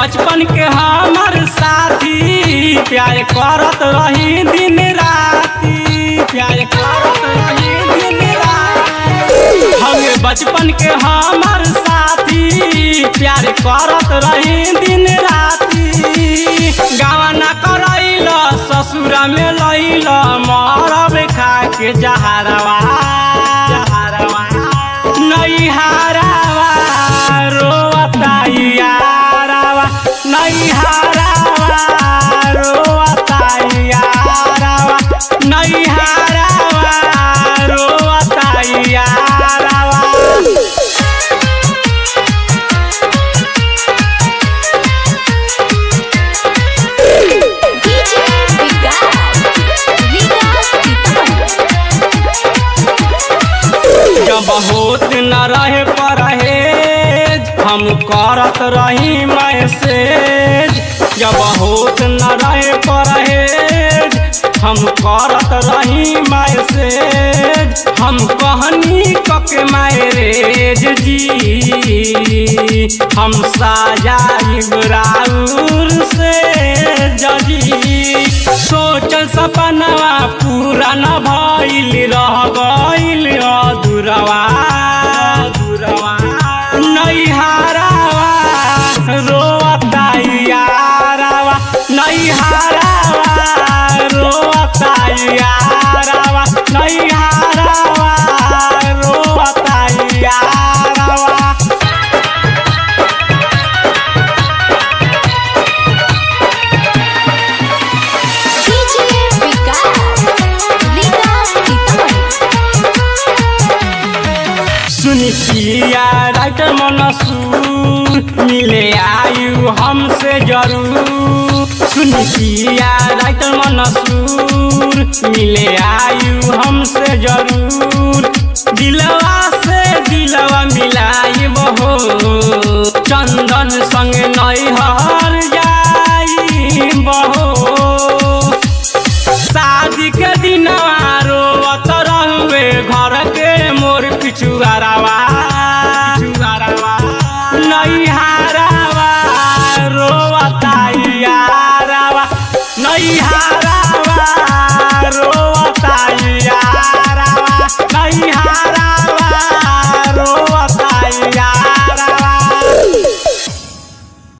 बचपन के हमर साथी, प्यार करत रही दिन राती, प्यार करत रही दिन राती। हमें बचपन के हमर साथी, प्यार करत रही दिन राती। गावा न करैल ससुरा में लैल, मरब खा के जहरवा जहरवा। नैहरवा रोता यारवा, नैहरवा रोता यारवा, नैहरवा रोता यारवा। जब होत न रहे परहेज, हम करत रही मैसेज। जब होत न रहे परहेज, हम करत रही मैसेज। हम कहनी कके मैरेज जी, हम साजाइब राउर से जजी। सोचल सपनवा पूरा न भइल, रह गइल अधूरवा अधूरवा। नैहरवा रोता यारवा, नैहरवा रोता यारवा, नैहरवा रोता यारवा। सुनिया राइटर मनसूर, मिले आयु हमसे जरूर। सुनिया राइटर मनसूर, मिले आयु हमसे जरूर। दिलवा से दिलवा मिलाइब हो, चंदन संग नैहर